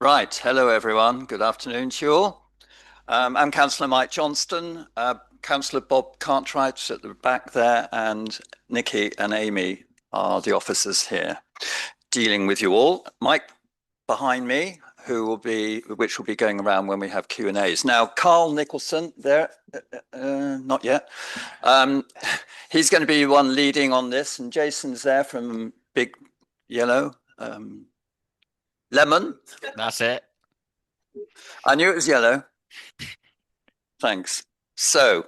Right. Hello, everyone. Good afternoon to you all. I'm Councillor Mike Johnston. Councillor Bob Cartwright's at the back there, and Nikki and Amy are the officers here dealing with you all. Mike behind me, which will be going around when we have Q&As. Now, Carl Nicholson there, not yet. He's going to be the one leading on this, and Jason's there from Big Yellow. Lemon. That's it. I knew it was yellow. Thanks. So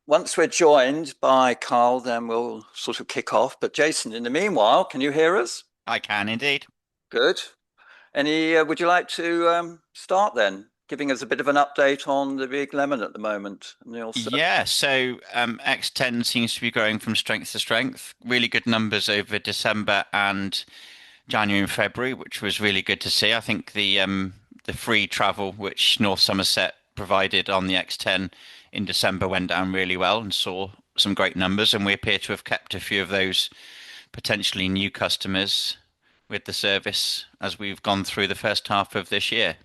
once we're joined by Carl, then we'll sort of kick off. But Jason, in the meanwhile, can you hear us? I can indeed. Good. Would you like to start then, giving us a bit of an update on the Big Lemon at the moment? And also, Yeah, so X10 seems to be growing from strength to strength. Really good numbers over December and January and February, which was really good to see. I think the free travel which North Somerset provided on the X10 in December went down really well and saw some great numbers, and we appear to have kept a few of those potentially new customers with the service as we've gone through the first half of this year.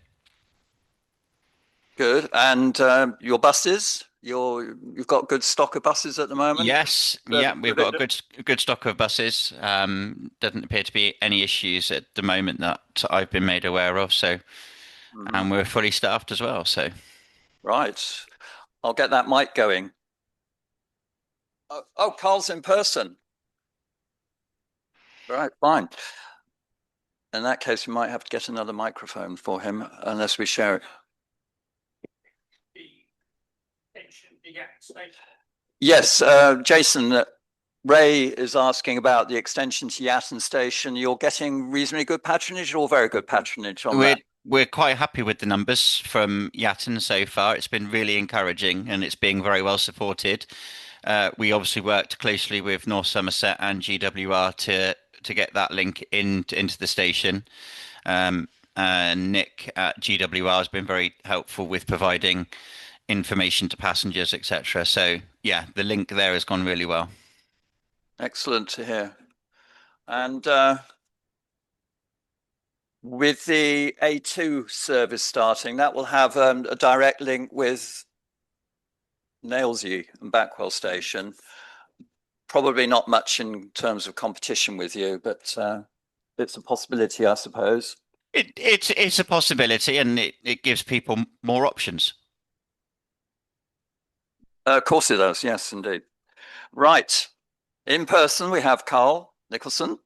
good. And your buses, you've got good stock of buses at the moment. Yes, yeah, we've got a good stock of buses. Doesn't appear to be any issues at the moment that I've been made aware of. So, Mhm. and we're fully staffed as well. So, Right. I'll get that mic going. Oh, Carl's in person. Right, fine. In that case, we might have to get another microphone for him unless we share it. Yes, Jason, Ray is asking about the extension to Yatton Station. You're getting reasonably good patronage or very good patronage on we're that? we're quite happy with the numbers from Yatton so far. It's been really encouraging and it's being very well supported. We obviously worked closely with North Somerset and GWR to get that link into the station. Nick at GWR has been very helpful with providing information to passengers, etc. So yeah, the link there has gone really well. Excellent to hear. And with the A2 service starting, that will have a direct link with Nailsea and Backwell Station. Probably not much in terms of competition with you, but it's a possibility, I suppose. It's a possibility, and it gives people more options. Of course it does. Yes, indeed. Right. In person, we have Carl Nicholson,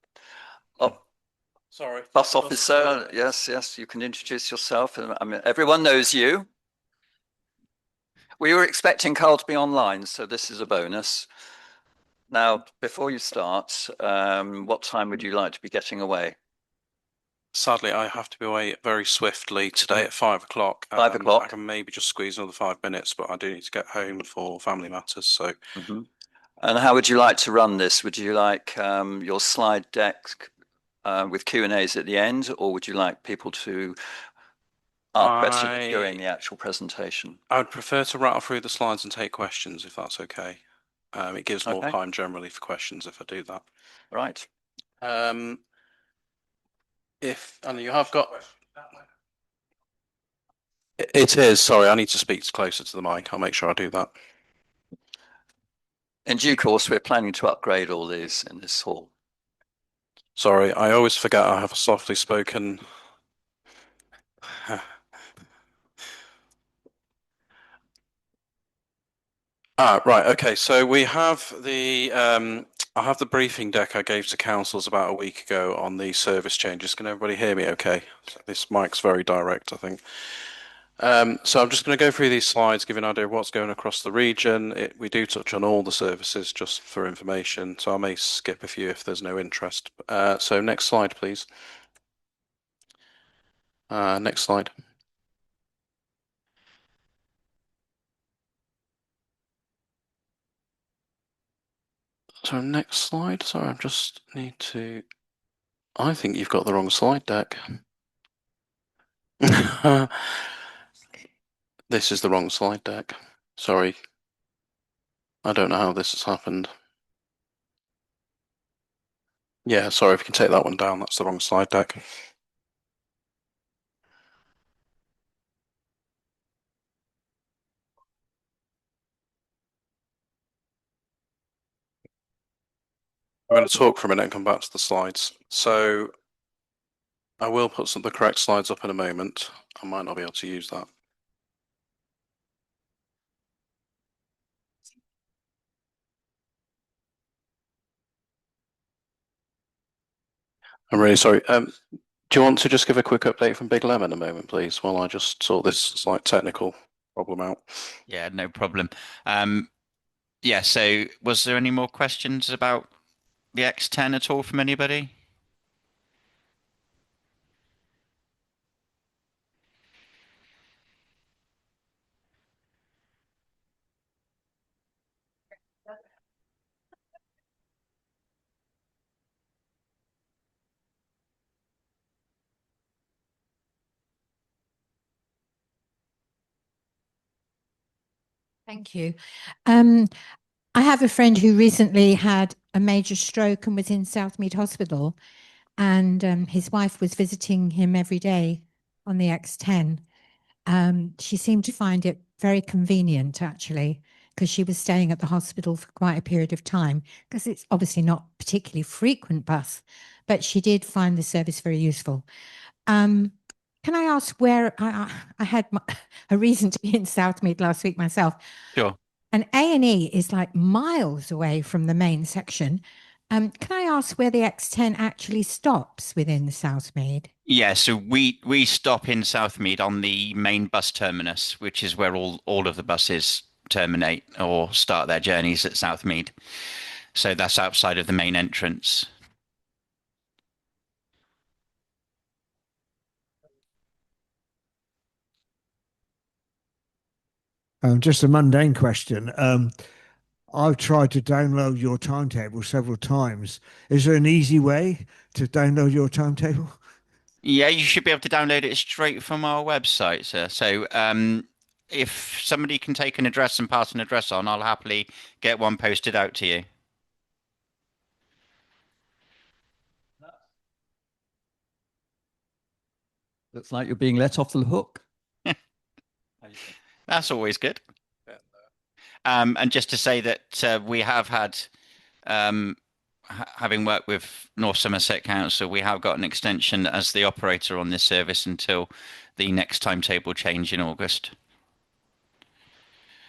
Sorry, bus officer. Yes, yes, you can introduce yourself. I mean, everyone knows you. We were expecting Carl to be online, so this is a bonus. Now, before you start, what time would you like to be getting away? Sadly, I have to be away very swiftly today at 5 o'clock. 5 o'clock. I can maybe just squeeze another 5 minutes, but I do need to get home for family matters. So, Mhm. And how would you like to run this? Would you like your slide deck with Q&As at the end, or would you like people to ask questions during I the actual presentation? I would prefer to rattle through the slides and take questions if that's okay. It gives more Okay, time generally for questions if I do that. right. Um, if and you have got it is, sorry, I need to speak closer to the mic. I'll make sure I do that. In due course, we're planning to upgrade all these in this hall. Sorry, I always forget I have a softly spoken. Right. Okay. So we have the I have the briefing deck I gave to councils about a week ago on the service changes. Can everybody hear me okay? This mic's very direct, I think. So I'm just going to go through these slides, give you an idea of what's going across the region. We do touch on all the services just for information, so I may skip a few if there's no interest. So next slide, please. Next slide. So next slide. Sorry, I just need to. I think you've got the wrong slide deck. This is the wrong slide deck. Sorry. I don't know how this has happened. Yeah, sorry, if you can take that one down, that's the wrong slide deck. I'm going to talk for a minute and come back to the slides. So I will put the correct slides up in a moment. I might not be able to use that. I'm really sorry. Do you want to just give a quick update from Big Lemon a moment, please, while I just sort this slight technical problem out? Yeah, no problem. Yeah, so was there any more questions about the X10 at all from anybody? Thank you. I have a friend who recently had a major stroke and was in Southmead Hospital, and his wife was visiting him every day on the X10. She seemed to find it very convenient, actually, because she was staying at the hospital for quite a period of time, because it's obviously not particularly frequent bus, but she did find the service very useful. Can I ask where I had a reason to be in Southmead last week myself? Sure. And A&E is like miles away from the main section. Can I ask where the X10 actually stops within the Southmead? Yeah, so we stop in Southmead on the main bus terminus, which is where all of the buses terminate or start their journeys at Southmead. So that's outside of the main entrance. Just a mundane question. I've tried to download your timetable several times. Is there an easy way to download your timetable? Yeah, you should be able to download it straight from our website, sir. So if somebody can take an address and pass an address on, I'll happily get one posted out to you. Looks like you're being let off the hook. That's always good. And just to say that we have had, having worked with North Somerset Council, we have got an extension as the operator on this service until the next timetable change in August.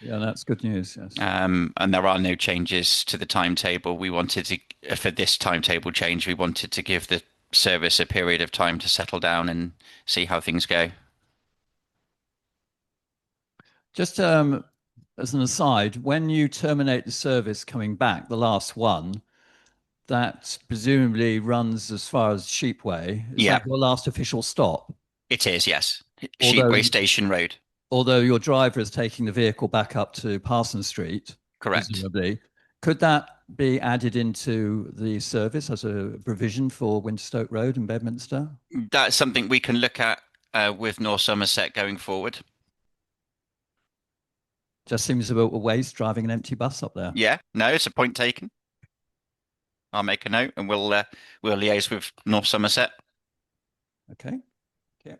Yeah, that's good news. Yes. And there are no changes to the timetable. We wanted to, for this timetable change, we wanted to give the service a period of time to settle down and see how things go. Just as an aside, when you terminate the service coming back, the last one, that presumably runs as far as Sheepway. Is Yeah. that your last official stop? It is, yes. Although- Sheepway Station Road. Although your driver is taking the vehicle back up to Parsons Street, Correct. presumably. Could that be added into the service as a provision for Winterstoke Road and Bedminster? That's something we can look at with North Somerset going forward. Just seems a bit of a waste driving an empty bus up there. Yeah, no, it's a point taken. I'll make a note and we'll liaise with North Somerset. Okay. Yeah.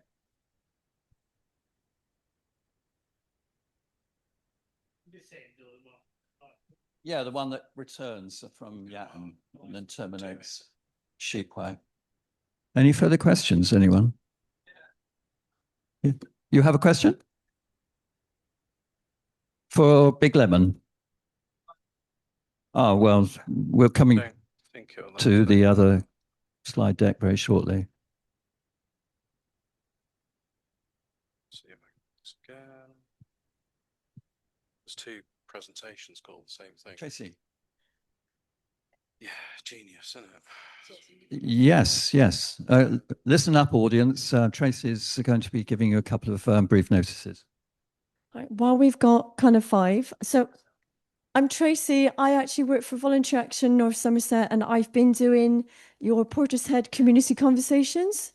Yeah, the one that returns from Yatton and then terminates Sheepway. Any further questions, anyone? You have a question? For Big Lemon? Oh, well, we're coming to the other slide deck very shortly. See if I can scan. There's two presentations called the same thing. Tracy? Yeah, genius, isn't it? Yes, yes. Listen up, audience. Tracy is going to be giving you a couple of brief notices. Right, well, we've got kind of five. So I'm Tracy. I actually work for Volunteer Action North Somerset, and I've been doing your Portishead community conversations.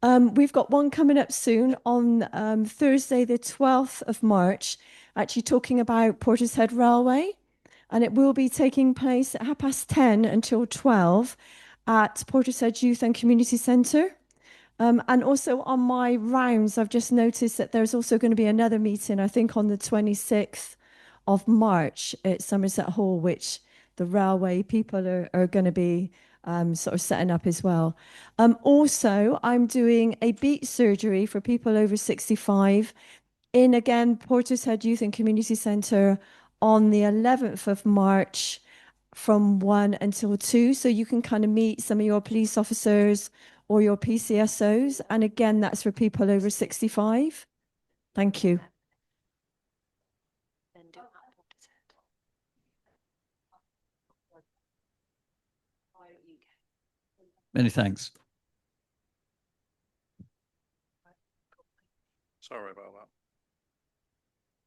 We've got one coming up soon on Thursday, the 12th of March, actually talking about Portishead Railway. And it will be taking place at 10:30 until 12 at Portishead Youth and Community Centre. And also on my rounds, I've just noticed that there's also going to be another meeting, I think on the 26th of March at Somerset Hall, which the railway people are going to be sort of setting up as well. Also, I'm doing a beat surgery for people over 65 in, again, Portishead Youth and Community Centre on the 11th of March from 1 until 2. So you can kind of meet some of your police officers or your PCSOs. And again, that's for people over 65. Thank you. Many thanks. Sorry about that.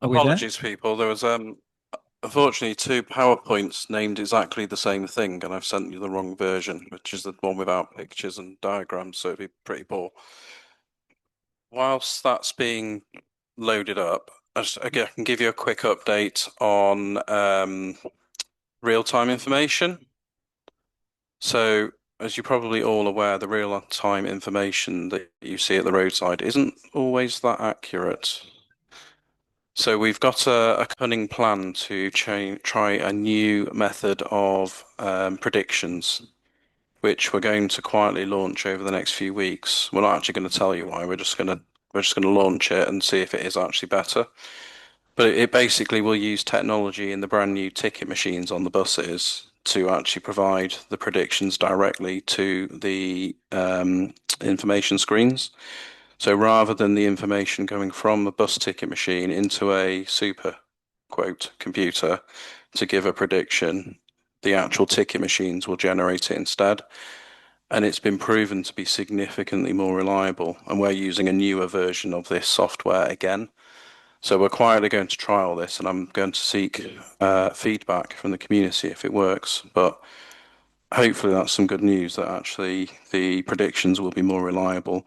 Are we there? Apologies, people. There was unfortunately 2 PowerPoints named exactly the same thing, and I've sent you the wrong version, which is the one without pictures and diagrams, so it'd be pretty poor. Whilst that's being loaded up, I can give you a quick update on real-time information. So, as you're probably all aware, the real-time information that you see at the roadside isn't always that accurate. So we've got a cunning plan to try a new method of predictions, which we're going to quietly launch over the next few weeks. We're not actually going to tell you why. We're just going to launch it and see if it is actually better. But it basically will use technology in the brand new ticket machines on the buses to actually provide the predictions directly to the information screens. So rather than the information going from a bus ticket machine into a super quote computer to give a prediction, the actual ticket machines will generate it instead. And it's been proven to be significantly more reliable. And we're using a newer version of this software again. So we're quietly going to trial this, and I'm going to seek feedback from the community if it works. But hopefully that's some good news that actually the predictions will be more reliable.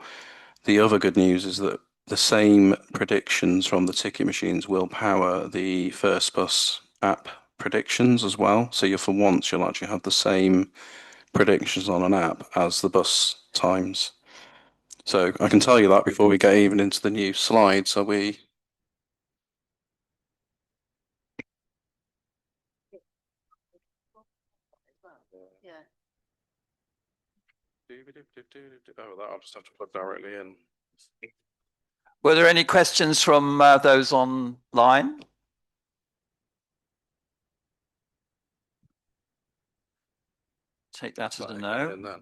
The other good news is that the same predictions from the ticket machines will power the First Bus app predictions as well. So for once, you'll actually have the same predictions on an app as the bus times. So I can tell you that before we get even into the new slides. Are we? Oh, that I'll just have to plug directly in. Were there any questions from those online? Take that as a no.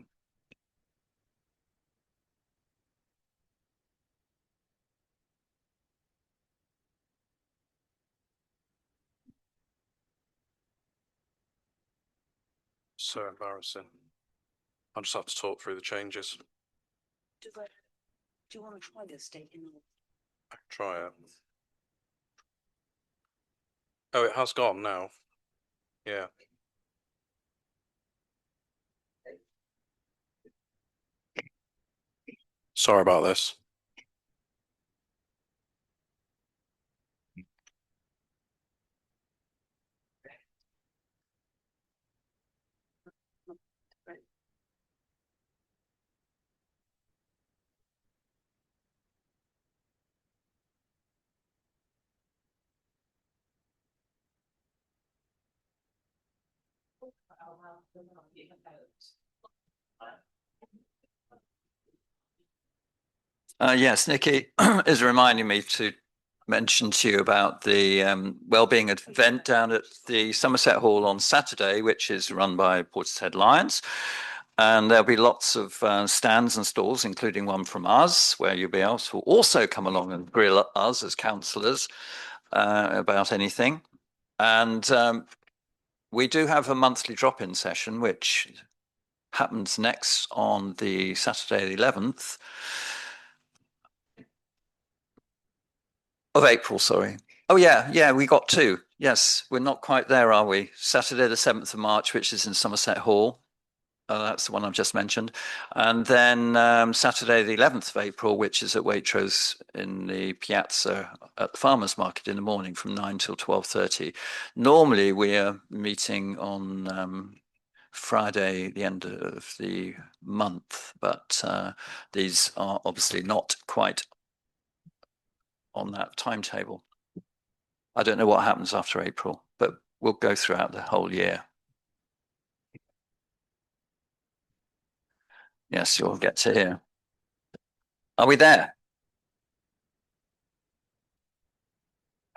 So embarrassing. I'll just have to talk through the changes. Do you want to try this date? I can try it. Oh, it has gone now. Yeah. Sorry about this. Yes, Nikki is reminding me to mention to you about the wellbeing event down at the Somerset Hall on Saturday, which is run by Portishead Lions. And there'll be lots of stands and stalls, including one from us, where you'll be able to also come along and grill us as councillors about anything. And we do have a monthly drop-in session, which happens next on the Saturday, the 11th of April, sorry. Oh, yeah, we got 2. Yes, we're not quite there, are we? Saturday, the 7th of March, which is in Somerset Hall. That's the one I've just mentioned. And then Saturday, the 11th of April, which is at Waitrose in the Piazza at the Farmers Market in the morning from 9 till 12:30. Normally, we are meeting on Friday, the end of the month, but these are obviously not quite on that timetable. I don't know what happens after April, but we'll go throughout the whole year. Yes, you'll get to hear. Are we there?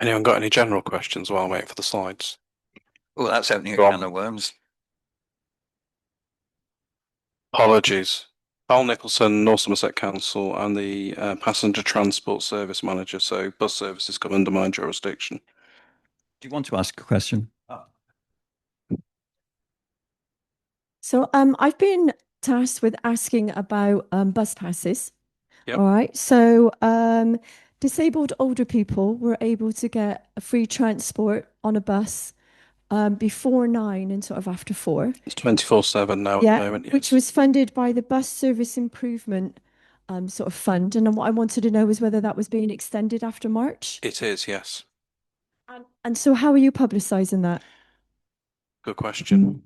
Anyone got any general questions while I'm waiting for the slides? Oh, that's opening a Go on. can of worms. Apologies. Paul Nicholson, North Somerset Council, and the Passenger Transport Service Manager. So bus services come under my jurisdiction. Do you want to ask a question? So I've been tasked with asking about bus passes. Yep. All right. So disabled older people were able to get a free transport on a bus before 9 and sort of after 4. It's 24/7 now at Yeah, the moment. which Yes. was funded by the Bus Service Improvement sort of fund. And what I wanted to know was whether that was being extended after March. It is, yes. And so how are you publicising that? Good question.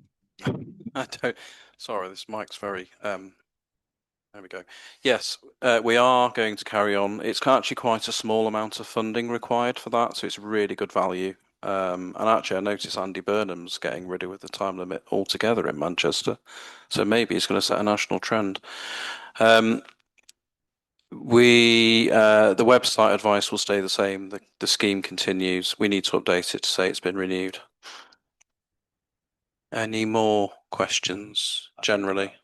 I don't. Sorry, this mic's very. There we go. Yes, we are going to carry on. It's actually quite a small amount of funding required for that, so it's really good value. And actually, I noticed Andy Burnham's getting rid of the time limit altogether in Manchester, so maybe it's going to set a national trend. The website advice will stay the same. The scheme continues. We need to update it to say it's been renewed. Any more questions generally?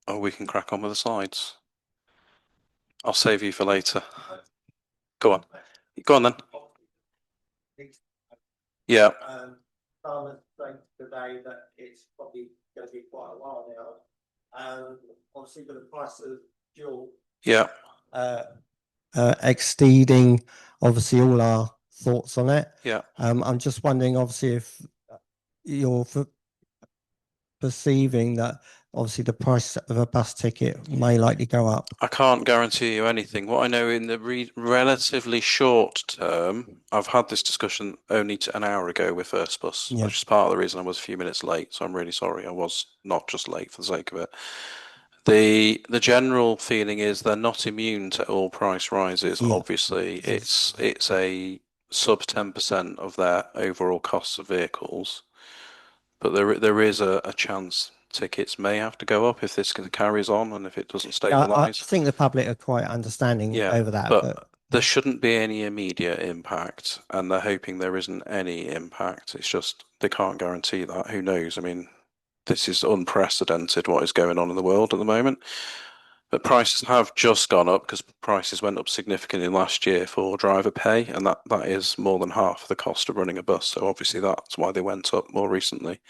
Or we can crack on with the slides. I'll save you for later. Go on. Go on then. Yeah. Today that it's probably going to be quite a while now. Obviously, with the price of fuel Yeah. exceeding obviously all our thoughts on it. Yeah. I'm just wondering, obviously, if you're perceiving that obviously the price of a bus ticket may likely go up. I can't guarantee you anything. What I know in the relatively short term, I've had this discussion only an hour ago with First Bus, Yeah. which is part of the reason I was a few minutes late. So I'm really sorry. I was not just late for the sake of it. The general feeling is they're not immune to all price rises. Yeah. Obviously, it's a sub 10% of their overall costs of vehicles, but there is a chance tickets may have to go up if this carries on and if it doesn't Yeah, I stabilise. think the public are quite understanding Yeah, over that. but there shouldn't be any immediate impact, and they're hoping there isn't any impact. It's just they can't guarantee that. Who knows? I mean, this is unprecedented what is going on in the world at the moment. But prices have just gone up because prices went up significantly last year for driver pay, and that is more than half the cost of running a bus. So obviously that's why they went up more recently.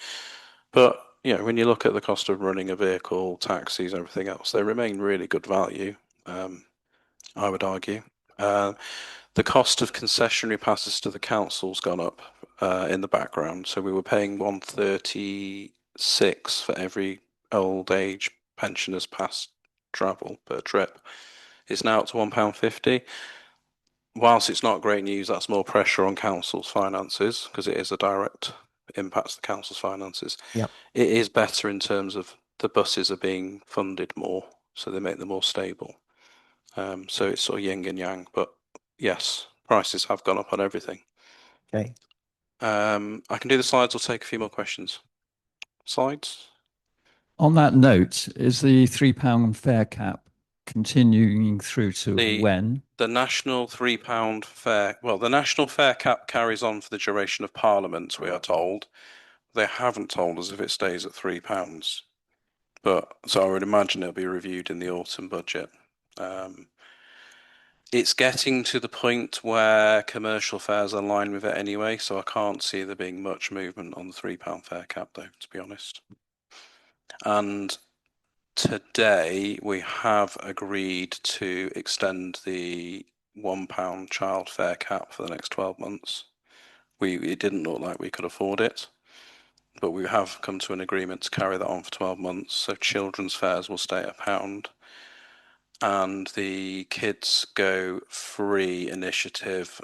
But you know, when you look at the cost of running a vehicle, taxis, everything else, they remain really good value. I would argue. The cost of concessionary passes to the council's gone up in the background. So we were paying 136 for every old age pensioners pass travel per trip. It's now up to £1.50. Whilst it's not great news, that's more pressure on council's finances because it is a direct impact to the council's finances. Yep. It is better in terms of the buses are being funded more, so they make them more stable. So it's sort of yin and yang, but yes, prices have gone up on everything. Okay. I can do the slides or take a few more questions. Slides? On that note, is the £3 fare cap continuing through to when? The national £3 fare, well, the national fare cap carries on for the duration of Parliament, we are told. They haven't told us if it stays at £3. But so I would imagine it'll be reviewed in the autumn budget. It's getting to the point where commercial fares align with it anyway, so I can't see there being much movement on the £3 fare cap, though, to be honest. And today we have agreed to extend the £1 child fare cap for the next 12 months. It didn't look like we could afford it, but we have come to an agreement to carry that on for 12 months. So children's fares will stay at £1. And the Kids Go Free initiative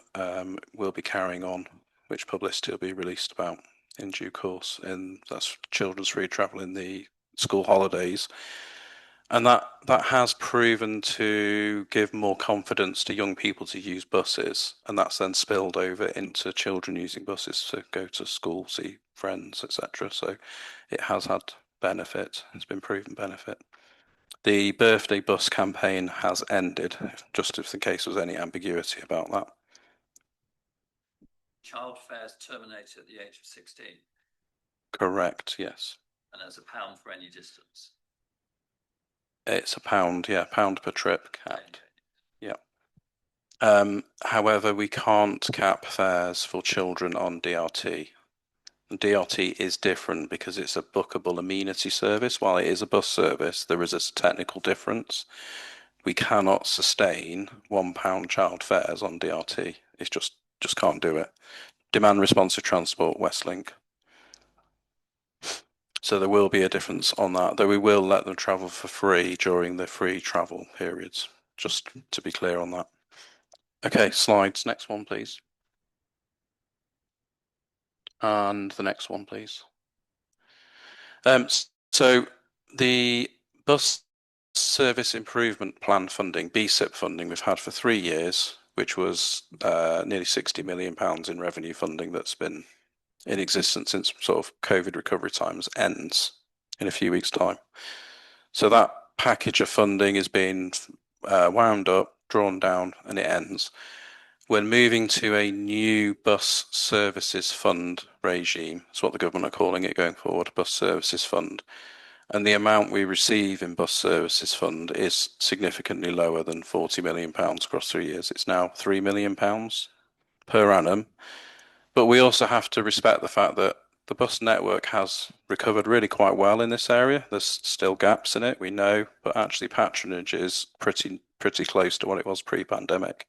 will be carrying on, which publicity will be released about in due course. And that's children's free travel in the school holidays. And that has proven to give more confidence to young people to use buses. And that's then spilled over into children using buses to go to school, see friends, etc. So it has had benefit. It's been proven benefit. The birthday bus campaign has ended, just if in case there was any ambiguity about that. Child fares terminate at the age of 16, Correct, yes. and there's £1 for any distance. It's £1, yeah, £1 per trip capped. Okay. Yeah. However, we can't cap fares for children on DRT. DRT is different because it's a bookable amenity service. While it is a bus service, there is a technical difference. We cannot sustain £1 child fares on DRT. It's just can't do it. Demand responsive transport, Westlink. So there will be a difference on that, though we will let them travel for free during the free travel periods, just to be clear on that. Okay, slides. Next one, please. And the next one, please. So the bus service improvement plan funding, BSIP funding, we've had for 3 years, which was nearly £60 million in revenue funding that's been in existence since sort of COVID recovery times, ends in a few weeks' time. So that package of funding is being wound up, drawn down, and it ends. We're moving to a new bus services fund regime. That's what the government are calling it going forward, bus services fund. And the amount we receive in bus services fund is significantly lower than £40 million across 3 years. It's now £3 million per annum. But we also have to respect the fact that the bus network has recovered really quite well in this area. There's still gaps in it, we know, but actually patronage is pretty close to what it was pre-pandemic.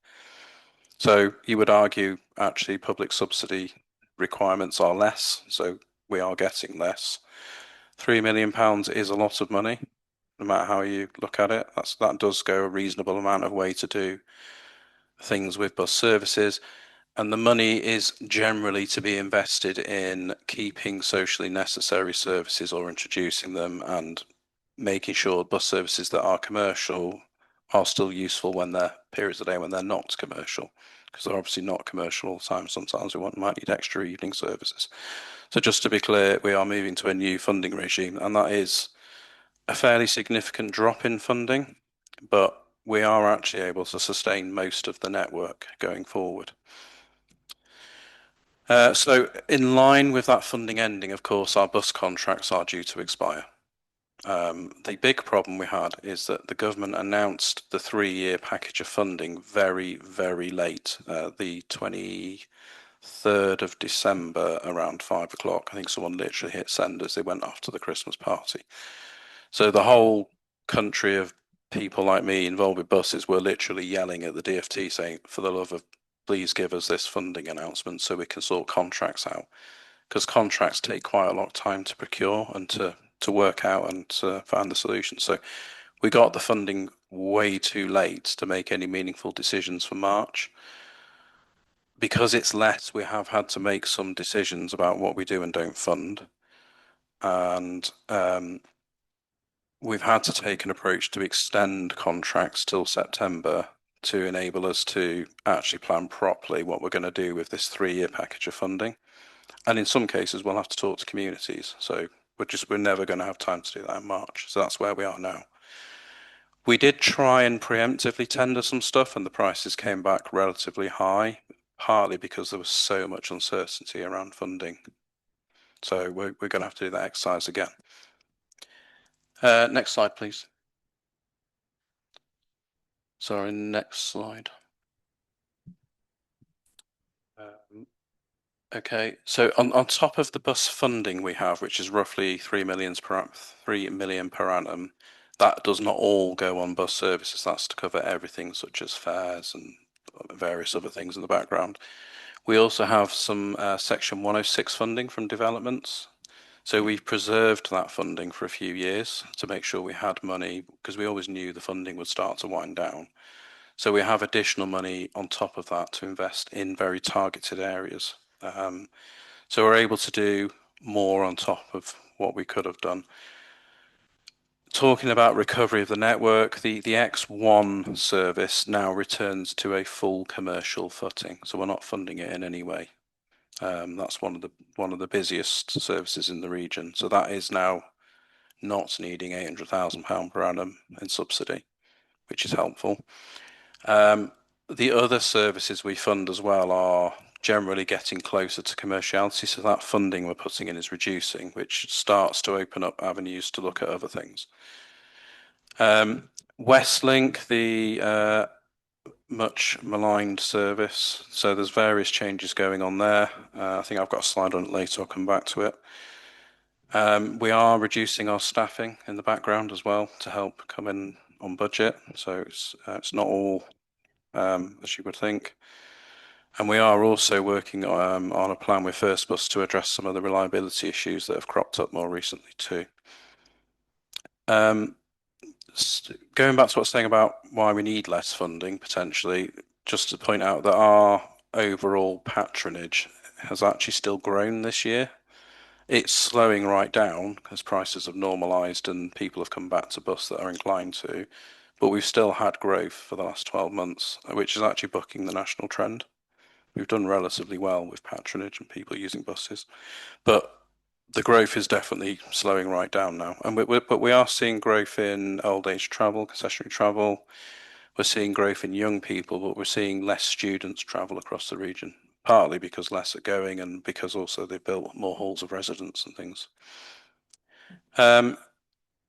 So you would argue actually public subsidy requirements are less, so we are getting less. £3 million is a lot of money, no matter how you look at it. That does go a reasonable amount of way to do things with bus services. And the money is generally to be invested in keeping socially necessary services or introducing them and making sure bus services that are commercial are still useful when they're periods of the day when they're not commercial, because they're obviously not commercial all the time. Sometimes we might need extra evening services. So just to be clear, we are moving to a new funding regime, and that is a fairly significant drop in funding, but we are actually able to sustain most of the network going forward. So in line with that funding ending, of course, our bus contracts are due to expire. The big problem we had is that the government announced the 3-year package of funding very, very late, the 23rd of December around 5 o'clock. I think someone literally hit send as they went off to the Christmas party. So the whole country of people like me involved with buses were literally yelling at the DfT saying, for the love of please give us this funding announcement so we can sort contracts out, because contracts take quite a lot of time to procure and to work out and to find the solution. So we got the funding way too late to make any meaningful decisions for March. Because it's less, we have had to make some decisions about what we do and don't fund. And we've had to take an approach to extend contracts till September to enable us to actually plan properly what we're going to do with this 3-year package of funding. And in some cases, we'll have to talk to communities. So we're never going to have time to do that in March. So that's where we are now. We did try and preemptively tender some stuff, and the prices came back relatively high, partly because there was so much uncertainty around funding. So we're going to have to do that exercise again. Next slide, please. Sorry, next slide. Okay, so on top of the bus funding we have, which is roughly 3 million per annum, that does not all go on bus services. That's to cover everything such as fares and various other things in the background. We also have some Section 106 funding from developments. So we've preserved that funding for a few years to make sure we had money, because we always knew the funding would start to wind down. So we have additional money on top of that to invest in very targeted areas. So we're able to do more on top of what we could have done. Talking about recovery of the network, the X1 service now returns to a full commercial footing. So we're not funding it in any way. That's one of the busiest services in the region. So that is now not needing £800,000 per annum in subsidy, which is helpful. The other services we fund as well are generally getting closer to commerciality, so that funding we're putting in is reducing, which starts to open up avenues to look at other things. Westlink, the much maligned service, so there's various changes going on there. I think I've got a slide on it later, I'll come back to it. We are reducing our staffing in the background as well to help come in on budget, so it's not all as you would think. And we are also working on a plan with First Bus to address some of the reliability issues that have cropped up more recently too. Going back to what I was saying about why we need less funding potentially, just to point out that our overall patronage has actually still grown this year. It's slowing right down because prices have normalised and people have come back to bus that are inclined to, but we've still had growth for the last 12 months, which is actually bucking the national trend. We've done relatively well with patronage and people using buses, but the growth is definitely slowing right down now. And but we are seeing growth in old age travel, concessionary travel. We're seeing growth in young people, but we're seeing less students travel across the region, partly because less are going and because also they've built more halls of residence and things.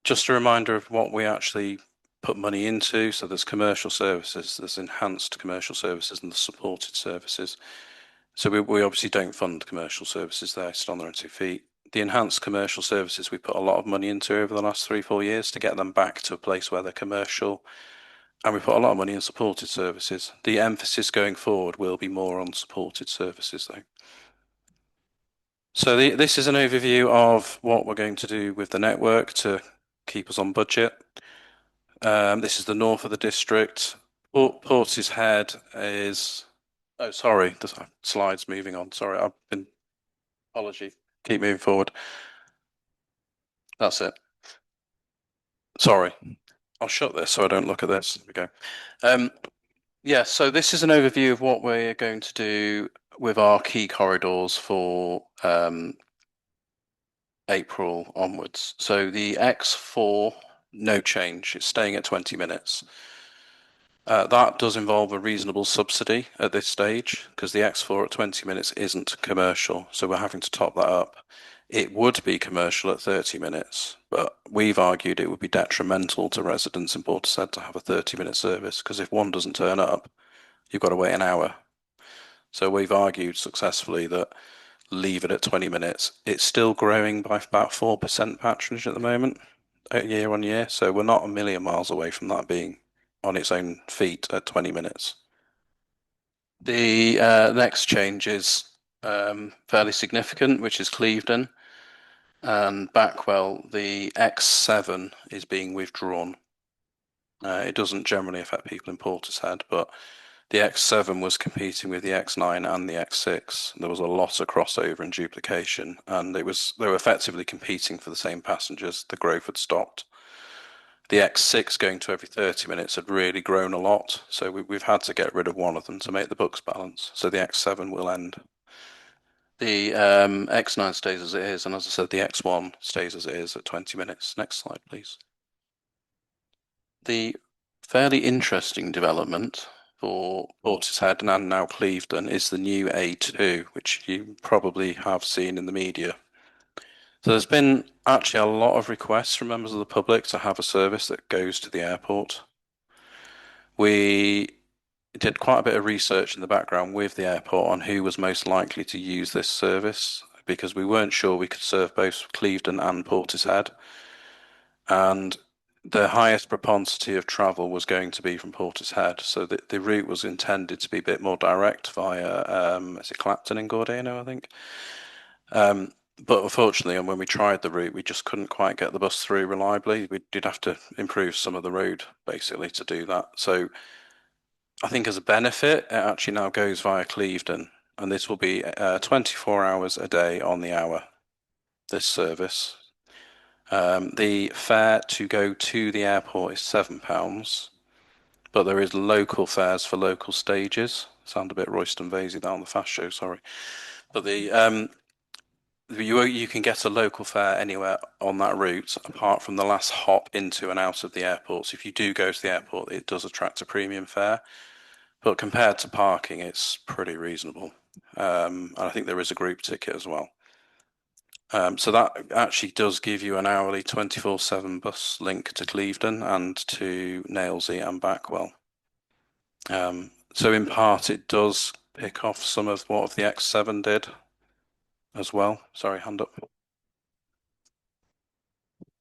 Just a reminder of what we actually put money into. So there's commercial services, there's enhanced commercial services and the supported services. So we obviously don't fund commercial services, they're still on their own 2 feet. The enhanced commercial services we put a lot of money into over the last 3-4 years to get them back to a place where they're commercial. And we put a lot of money in supported services. The emphasis going forward will be more on supported services though. So this is an overview of what we're going to do with the network to keep us on budget. This is the north of the district. Portishead is, oh sorry, the slide's moving on. Sorry, I've been, apology, keep moving forward. That's it. Sorry, I'll shut this so I don't look at this. There we go. Yeah, so this is an overview of what we're going to do with our key corridors for April onwards. So the X4, no change, it's staying at 20 minutes. That does involve a reasonable subsidy at this stage because the X4 at 20 minutes isn't commercial, so we're having to top that up. It would be commercial at 30 minutes, but we've argued it would be detrimental to residents in Portishead to have a 30-minute service because if one doesn't turn up, you've got to wait an hour. So we've argued successfully that leave it at 20 minutes. It's still growing by about 4% patronage at the moment, year on year. So we're not a million miles away from that being on its own feet at 20 minutes. The next change is fairly significant, which is Clevedon and Backwell. The X7 is being withdrawn. It doesn't generally affect people in Portishead, but the X7 was competing with the X9 and the X6. There was a lot of crossover and duplication, and they were effectively competing for the same passengers. The growth had stopped. The X6 going to every 30 minutes had really grown a lot, so we've had to get rid of one of them to make the books balance. So the X7 will end. The X9 stays as it is, and as I said, the X1 stays as it is at 20 minutes. Next slide, please. The fairly interesting development for Portishead and now Clevedon is the new A2, which you probably have seen in the media. So there's been actually a lot of requests from members of the public to have a service that goes to the airport. We did quite a bit of research in the background with the airport on who was most likely to use this service because we weren't sure we could serve both Clevedon and Portishead. And the highest propensity of travel was going to be from Portishead, so the route was intended to be a bit more direct via, is it Clapton and Gordano, I think? But unfortunately, when we tried the route, we just couldn't quite get the bus through reliably. We did have to improve some of the road, basically, to do that. So I think as a benefit, it actually now goes via Clevedon, and this will be 24 hours a day on the hour, this service. The fare to go to the airport is £7, but there is local fares for local stages. Sound a bit Royston Vasey down the fast show, sorry. But the you can get a local fare anywhere on that route apart from the last hop into and out of the airport. So if you do go to the airport, it does attract a premium fare. But compared to parking, it's pretty reasonable. And I think there is a group ticket as well. So that actually does give you an hourly 24/7 bus link to Clevedon and to Nailsea and Backwell. So in part, it does pick off some of what the X7 did as well. Sorry, hand up.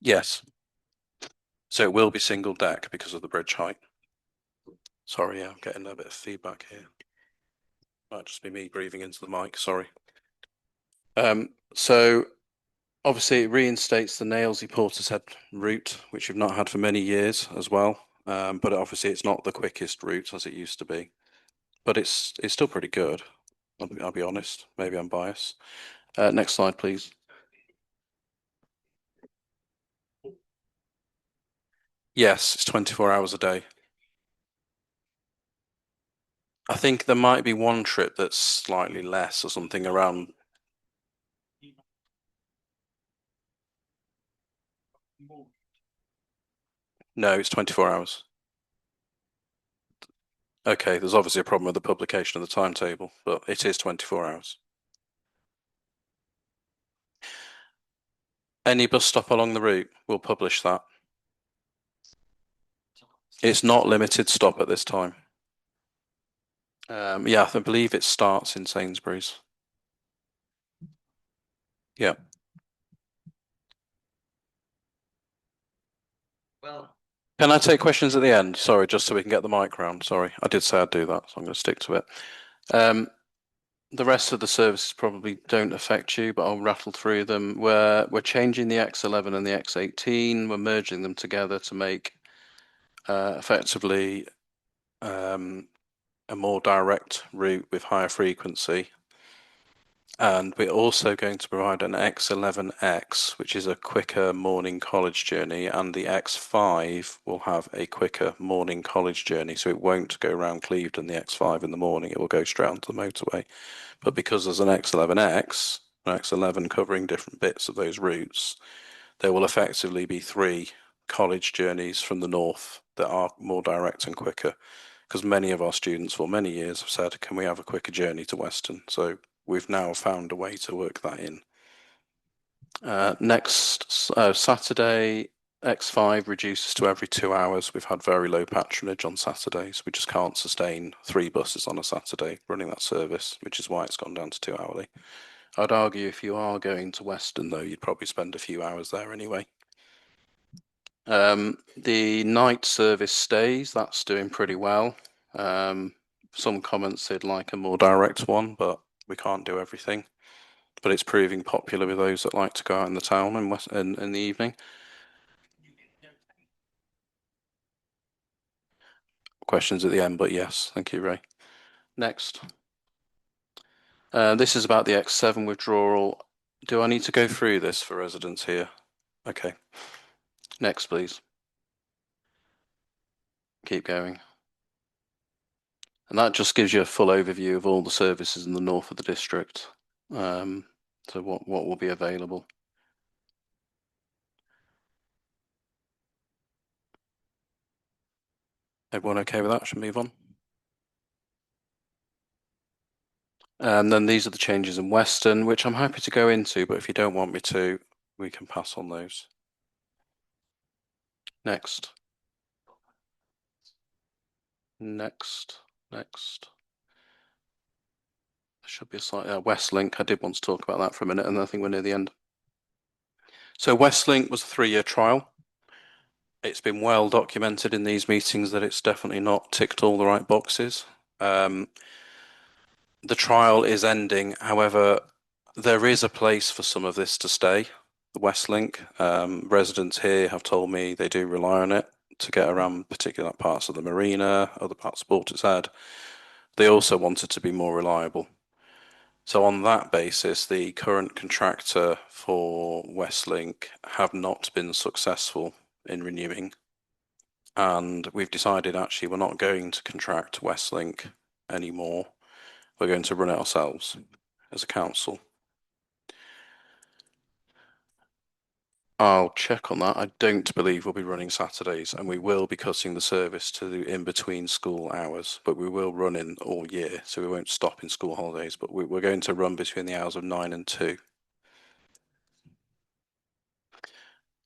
Yes. So it will be single deck because of the bridge height. Sorry, yeah, I'm getting a bit of feedback here. Might just be me breathing into the mic, sorry. So obviously it reinstates the Nailsea Portishead route, which we've not had for many years as well. But obviously it's not the quickest route as it used to be. But it's still pretty good. I'll be honest. Maybe I'm biased. Next slide, please. Yes, it's 24 hours a day. I think there might be one trip that's slightly less or something around. No, it's 24 hours. Okay, there's obviously a problem with the publication of the timetable, but it is 24 hours. Any bus stop along the route, we'll publish that. It's not limited stop at this time. Yeah, I believe it starts in Sainsbury's. Yeah. Well, can I take questions at the end? Sorry, just so we can get the mic round. Sorry, I did say I'd do that, so I'm going to stick to it. The rest of the services probably don't affect you, but I'll rattle through them. We're changing the X11 and the X18. We're merging them together to make effectively a more direct route with higher frequency. And we're also going to provide an X11X, which is a quicker morning college journey, and the X5 will have a quicker morning college journey. So it won't go around Clevedon, the X5 in the morning, it will go straight onto the motorway. But because there's an X11X, an X11 covering different bits of those routes, there will effectively be 3 college journeys from the north that are more direct and quicker. Because many of our students for many years have said, can we have a quicker journey to Weston? So we've now found a way to work that in. Next Saturday, X5 reduces to every 2 hours. We've had very low patronage on Saturdays. We just can't sustain 3 buses on a Saturday running that service, which is why it's gone down to 2 hourly. I'd argue if you are going to Weston, though, you'd probably spend a few hours there anyway. The night service stays. That's doing pretty well. Some comments they'd like a more direct one, but we can't do everything. But it's proving popular with those that like to go out in the town in the evening. Questions at the end, but yes, thank you, Ray. Next. This is about the X7 withdrawal. Do I need to go through this for residents here? Okay. Next, please. Keep going. And that just gives you a full overview of all the services in the north of the district. So what will be available. Everyone okay with that? Should we move on? And then these are the changes in Weston, which I'm happy to go into, but if you don't want me to, we can pass on those. Next. Next. There should be a slight Westlink. I did want to talk about that for a minute, and I think we're near the end. So Westlink was a 3-year trial. It's been well documented in these meetings that it's definitely not ticked all the right boxes. The trial is ending. However, there is a place for some of this to stay, the Westlink. Residents here have told me they do rely on it to get around particular parts of the marina, other parts of Portishead. They also want it to be more reliable. So on that basis, the current contractor for Westlink have not been successful in renewing. And we've decided actually we're not going to contract Westlink anymore. We're going to run it ourselves as a council. I'll check on that. I don't believe we'll be running Saturdays, and we will be cutting the service to the in between school hours, but we will run in all year, so we won't stop in school holidays, but we're going to run between the hours of 9 and 2.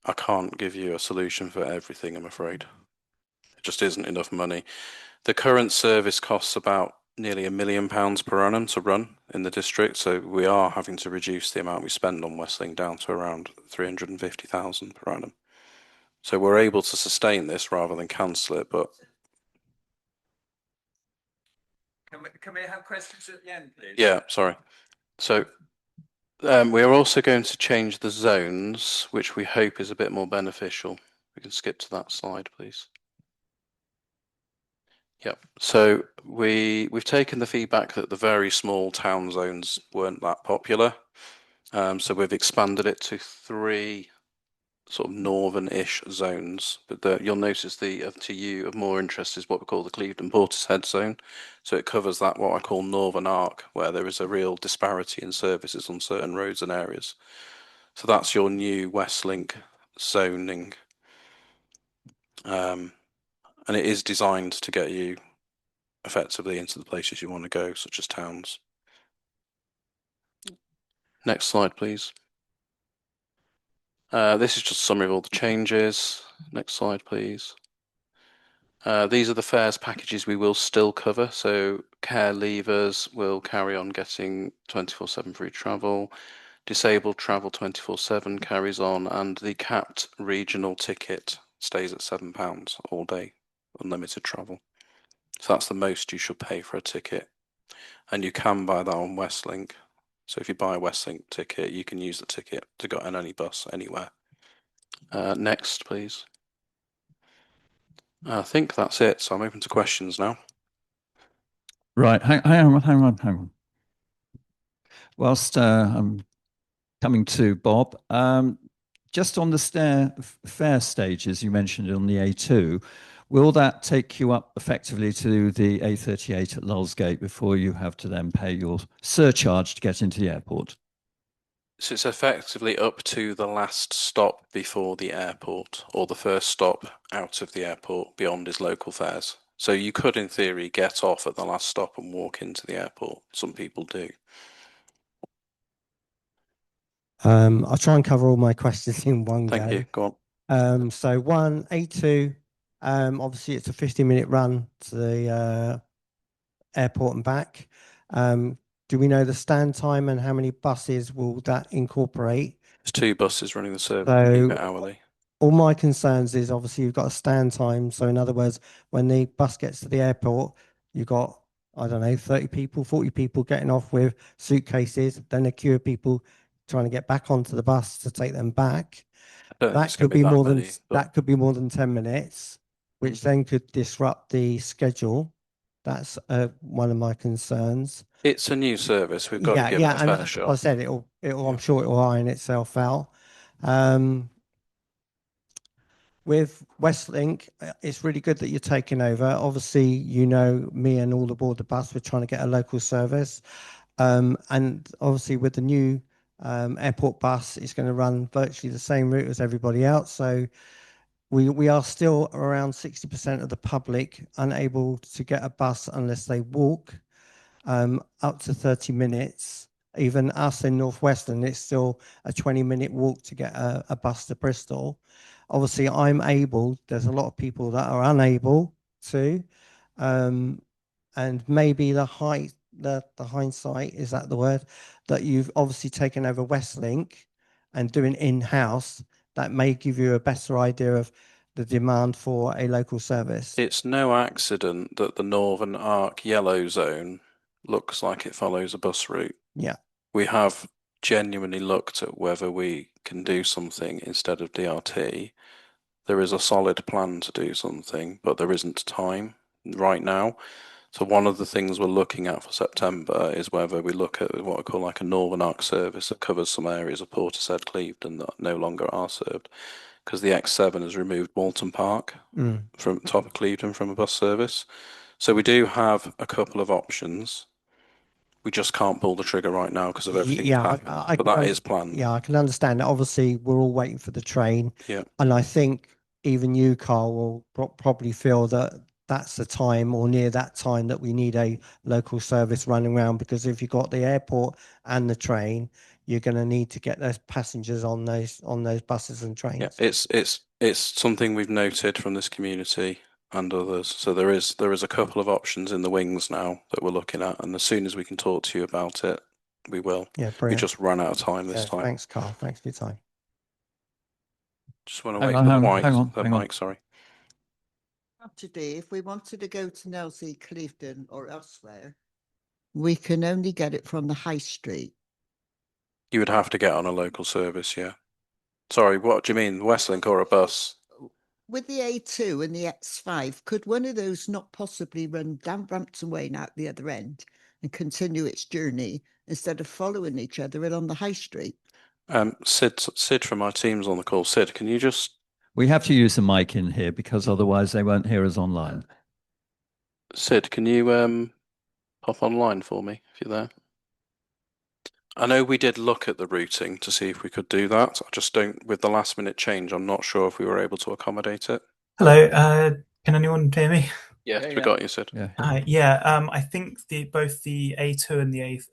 I can't give you a solution for everything, I'm afraid. It just isn't enough money. The current service costs about nearly £1 million per annum to run in the district, so we are having to reduce the amount we spend on Westling down to around 350,000 per annum. So we're able to sustain this rather than cancel it, but Can we have questions at the end, please? yeah, sorry. So we are also going to change the zones, which we hope is a bit more beneficial. We can skip to that slide, please. Yep. So we've taken the feedback that the very small town zones weren't that popular. So we've expanded it to 3 sort of northern-ish zones. But you'll notice to you of more interest is what we call the Clevedon Portishead zone. So it covers that what I call northern arc, where there is a real disparity in services on certain roads and areas. So that's your new Westlink zoning. And it is designed to get you effectively into the places you want to go, such as towns. Next slide, please. This is just a summary of all the changes. Next slide, please. These are the fares packages we will still cover. So care leavers will carry on getting 24/7 free travel. Disabled travel 24/7 carries on, and the capped regional ticket stays at £7 all day, unlimited travel. So that's the most you should pay for a ticket. And you can buy that on Westlink. So if you buy a Westlink ticket, you can use the ticket to go on any bus anywhere. Next, please. I think that's it. So I'm open to questions now. Right, hang on. Whilst I'm coming to Bob, just on the fare stages you mentioned on the A2, will that take you up effectively to the A38 at Lulsgate before you have to then pay your surcharge to get into the airport? So it's effectively up to the last stop before the airport, or the first stop out of the airport beyond his local fares. So you could, in theory, get off at the last stop and walk into the airport. Some people do. I'll try and cover all my questions in one go. Thank you. Go on. So one, A2, obviously it's a 50-minute run to the airport and back. Do we know the stand time and how many buses will that incorporate? There's 2 buses running the service hourly. All my concerns is obviously you've got a stand time. So in other words, when the bus gets to the airport, you've got, I don't know, 30 people, 40 people getting off with suitcases, then a queue of people trying to get back onto the bus to take them back. That could be more than that could be more than 10 minutes, which then could disrupt the schedule. That's one of my concerns. It's a new service. We've got to give it a fair shot. I said it'll. I'm sure it will iron itself out. With Westlink, it's really good that you're taking over. Obviously, you know me and all aboard the bus. We're trying to get a local service, and obviously with the new airport bus, it's going to run virtually the same route as everybody else. So we are still around 60% of the public unable to get a bus unless they walk up to 30 minutes. Even us in Northwestern, it's still a 20-minute walk to get a bus to Bristol. Obviously, I'm able. There's a lot of people that are unable to, and maybe the hindsight, is that the word, that you've obviously taken over Westlink and doing in-house, that may give you a better idea of the demand for a local service. It's no accident that the Northern Arc yellow zone looks like it follows a bus route. Yeah. We have genuinely looked at whether we can do something instead of DRT. There is a solid plan to do something, but there isn't time right now. So one of the things we're looking at for September is whether we look at what I call like a Northern Arc service that covers some areas of Portishead, Clevedon that no longer are served, because the X7 has removed Walton Park from top of Clevedon from a bus service. So we do have a couple of options. We just can't pull the trigger right now because of everything Yeah, that's happened. But that is planned. Yeah, I can understand that. Obviously, we're all waiting for the train. Yeah. And I think even you, Carl, will probably feel that that's the time or near that time that we need a local service running around, because if you've got the airport and the train, you're going to need to get those passengers on those buses and trains. Yeah, it's something we've noted from this community and others. So there is a couple of options in the wings now that we're looking at, and as soon as we can talk to you about it, we will. Yeah, We brilliant. just ran out of time this Yeah, time. thanks, Carl. Thanks for your time. Just want to Hang wait on, for hang the on, mic. hang on, The hang on. mic, sorry. Today, if we wanted to go to Nelsey, Clifton or elsewhere, we can only get it from the high street. You would have to get on a local service, yeah. Sorry, what do you mean, Westlink or a bus? With the A2 and the X5, could one of those not possibly run down Brampton Way and out the other end and continue its journey instead of following each other along the high street? Sid from our team's on the call. Sid, can you just... We have to use the mic in here because otherwise they won't hear us online. Sid, can you pop online for me if you're there? I know we did look at the routing to see if we could do that. I just don't, with the last minute change, I'm not sure if we were able to accommodate it. Hello, can anyone hear me? Yes, we got you, Sid. I think both the A2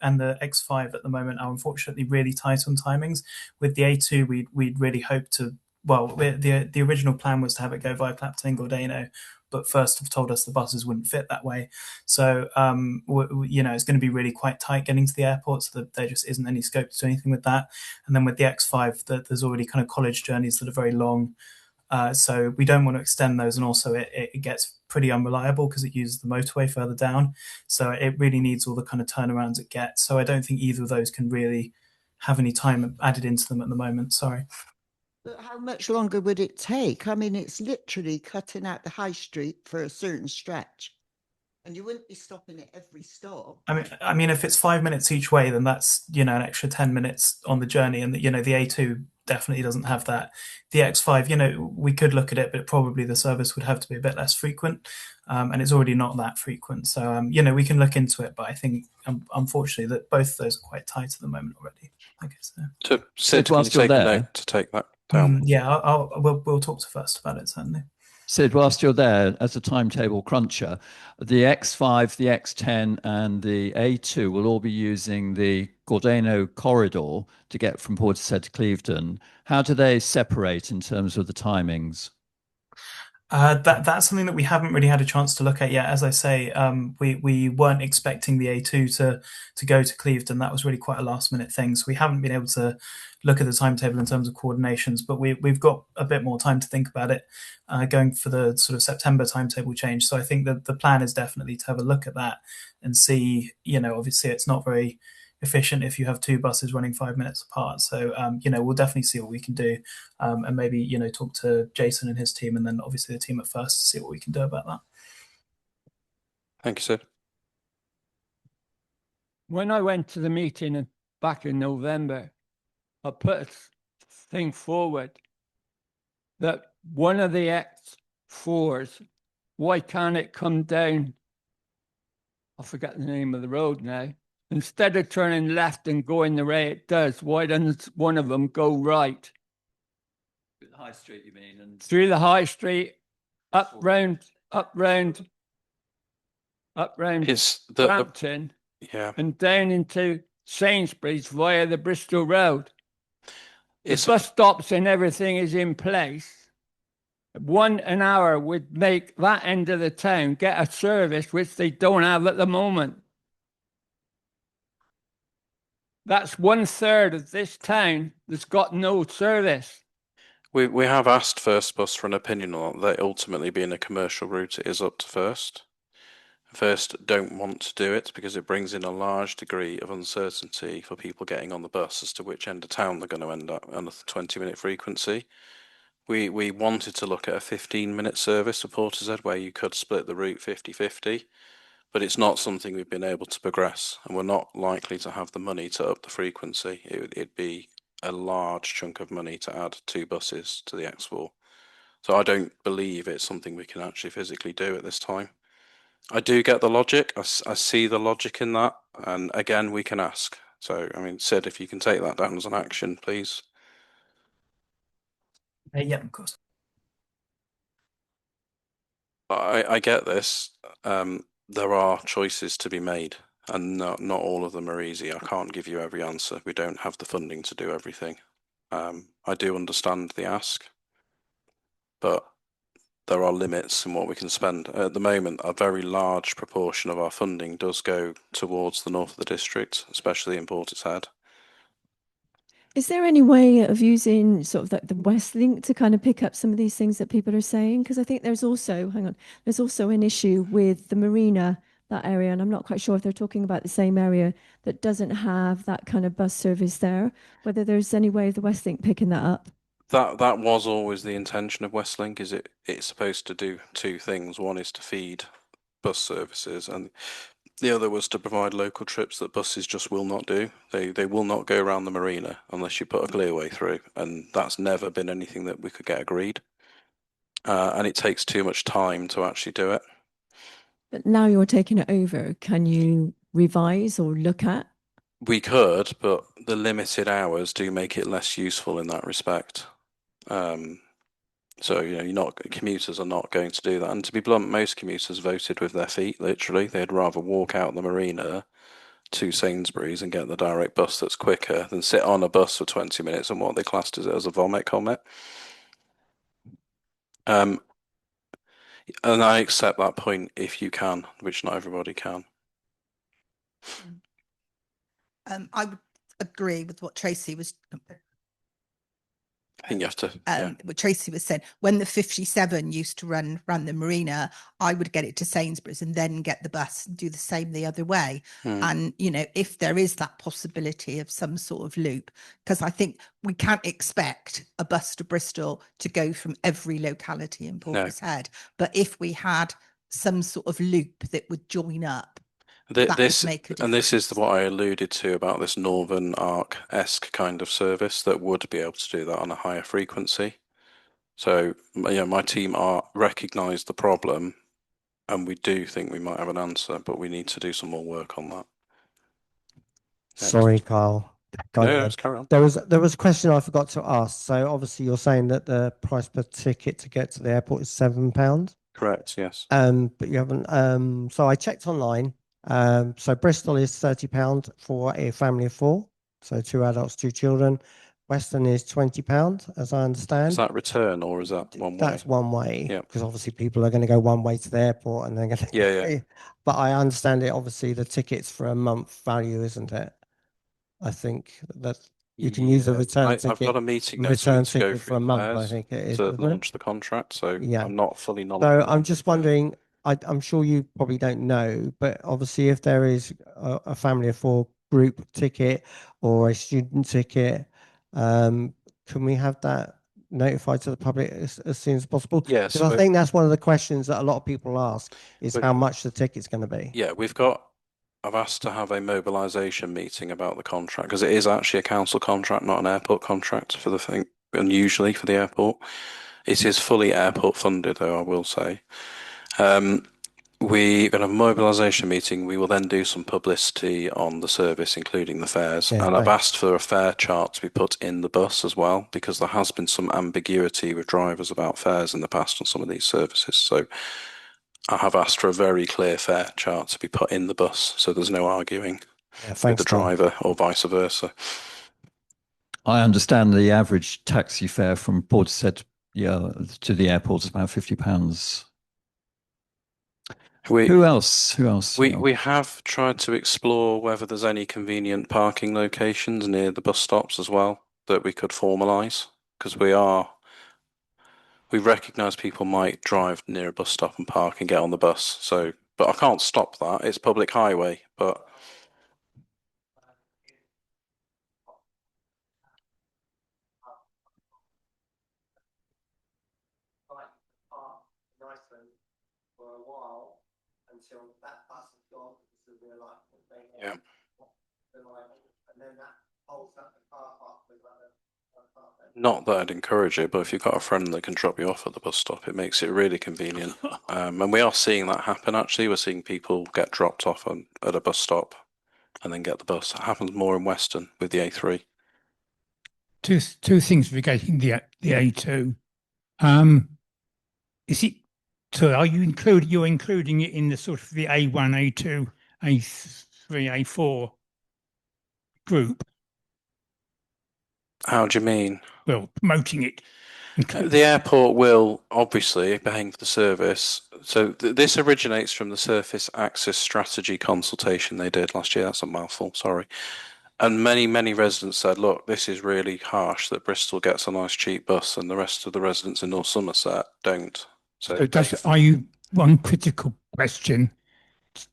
and the X5 at the moment are unfortunately really tight on timings. With the A2, we'd really hoped to. Well, the original plan was to have it go via Clapton and Gordano, but first have told us the buses wouldn't fit that way. So, it's going to be really quite tight getting to the airport, so that there just isn't any scope to do anything with that. And then with the X5, there's already kind of college journeys that are very long. So we don't want to extend those, and also it gets pretty unreliable because it uses the motorway further down. So it really needs all the kind of turnarounds it gets. So I don't think either of those can really have any time added into them at the moment. Sorry. But how much longer would it take? I mean, it's literally cutting out the high street for a certain stretch. And you wouldn't be stopping at every stop. I mean, if it's 5 minutes each way, then that's, an extra 10 minutes on the journey. And, the A2 definitely doesn't have that. The X5, we could look at it, but probably the service would have to be a bit less frequent. And it's already not that frequent. So, we can look into it. But I think, unfortunately, that both of those are quite tight at the moment already. Okay, so Sid, can you take a note to take that down? We'll talk to first about it, certainly. Sid, whilst you're there, as a timetable cruncher, the X5, the X10 and the A2 will all be using the Gordano corridor to get from Portishead to Clevedon. How do they separate in terms of the timings? That's something that we haven't really had a chance to look at yet. As I say, we weren't expecting the A2 to go to Clevedon. That was really quite a last minute thing. So we haven't been able to look at the timetable in terms of coordinations, but we've got a bit more time to think about it, going for the sort of September timetable change. So I think that the plan is definitely to have a look at that and see, obviously it's not very efficient if you have two buses running 5 minutes apart. So, we'll definitely see what we can do, and maybe, talk to Jason and his team, and then obviously the team at First to see what we can do about that. Thank you, Sid. When I went to the meeting back in November, I put a thing forward that one of the X4s, why can't it come down? I forget the name of the road now. Instead of turning left and going the way it does, why doesn't one of them go right? The high street, you mean? And through the high street, up round Brampton, and down into Sainsbury's via the Bristol Road. The bus stops and everything is in place. 1 hour would make that end of the town get a service which they don't have at the moment. That's 1/3 of this town that's got no service. We have asked First Bus for an opinion on that. Ultimately, being a commercial route, it is up to First. First don't want to do it because it brings in a large degree of uncertainty for people getting on the bus as to which end of town they're going to end up on a 20-minute frequency. We wanted to look at a 15-minute service for Portishead where you could split the route 50-50, but it's not something we've been able to progress, and we're not likely to have the money to up the frequency. It'd be a large chunk of money to add 2 buses to the X4. So I don't believe it's something we can actually physically do at this time. I do get the logic. I see the logic in that. And again, we can ask. So, I mean, Sid, if you can take that down as an action, please. Yeah, of course. I get this. There are choices to be made, and not all of them are easy. I can't give you every answer. We don't have the funding to do everything. I do understand the ask, but there are limits in what we can spend. At the moment, a very large proportion of our funding does go towards the north of the district, especially in Portishead. Is there any way of using sort of the West Link to kind of pick up some of these things that people are saying? Because I think there's also, there's also an issue with the marina, that area, and I'm not quite sure if they're talking about the same area that doesn't have that kind of bus service there, whether there's any way of the West Link picking that up. That was always the intention of Westlink. Is it's supposed to do two things. One is to feed bus services, and the other was to provide local trips that buses just will not do. They will not go around the marina unless you put a clearway through, and that's never been anything that we could get agreed. And it takes too much time to actually do it. But now you're taking it over, can you revise or look at? We could, but the limited hours do make it less useful in that respect. So, commuters are not going to do that. And to be blunt, most commuters voted with their feet, literally. They'd rather walk out the marina to Sainsbury's and get the direct bus that's quicker than sit on a bus for 20 minutes and what they classed as a vomit comet. And I accept that point if you can, which not everybody can. I would agree with what Tracy was. I think you have to. What Tracy was saying, when the 57 used to run the marina, I would get it to Sainsbury's and then get the bus and do the same the other way. And, if there is that possibility of some sort of loop, because I think we can't expect a bus to Bristol to go from every locality in Portishead. But if we had some sort of loop that would join up, this is what I alluded to about this Northern Arc-esque kind of service that would be able to do that on a higher frequency. So, my team recognise the problem, and we do think we might have an answer, but we need to do some more work on that. Sorry, Carl. Let's carry on. There was a question I forgot to ask. So obviously you're saying that the price per ticket to get to the airport is £7. Correct. Yes. But you haven't. So I checked online. So Bristol is £30 for a family of 4, so 2 adults, 2 children. Western is £20, as I understand. Is that return or is that one way? That's one way. Yeah. Because obviously people are going to go one way to the airport and then going to. Yeah. But I understand it. Obviously, the tickets for a month value, isn't it? I think that you can use a return ticket. I've got a meeting next week to go for a month. I think it is to launch the contract. So yeah. I'm not fully knowledgeable. So I'm just wondering. I'm sure you probably don't know, but obviously if there is a family of 4 group ticket or a student ticket, can we have that notified to the public as soon as possible? Yes. Because I think that's one of the questions that a lot of people ask is how much the ticket's going to be. Yeah, I've asked to have a mobilisation meeting about the contract because it is actually a council contract, not an airport contract for the thing, unusually for the airport. It is fully airport funded though, I will say. We're going to have a mobilisation meeting. We will then do some publicity on the service, including the fares. Yeah, and I've asked for a fare chart to be put in the bus as well, because there has been some ambiguity with drivers about fares in the past on some of these services. So I have asked for a very clear fare chart to be put in the bus, so there's no arguing with the driver or vice versa. I understand the average taxi fare from Portishead to the airport is about £50. Who else? We have tried to explore whether there's any convenient parking locations near the bus stops as well that we could formalise, because we recognise people might drive near a bus stop and park and get on the bus. So, but I can't stop that. It's public highway, but. Until that bus is gone, because we're like, yeah. And then that holds up the car park with Not that I'd encourage it, but if you've got a friend that can drop you off at the bus stop, it makes it really convenient. And we are seeing that happen, actually. We're seeing people get dropped off at a bus stop and then get the bus. It happens more in Western with the A3. Two things regarding the A2. Is it so? Are you including it in the sort of the A1, A2, A3, A4 group? How do you mean? Well, promoting it. The airport will obviously paying for the service. So this originates from the Surface Access Strategy consultation they did last year. That's a mouthful, sorry. And many residents said, look, this is really harsh that Bristol gets a nice cheap bus and the rest of the residents in North Somerset don't. So are you, one critical question,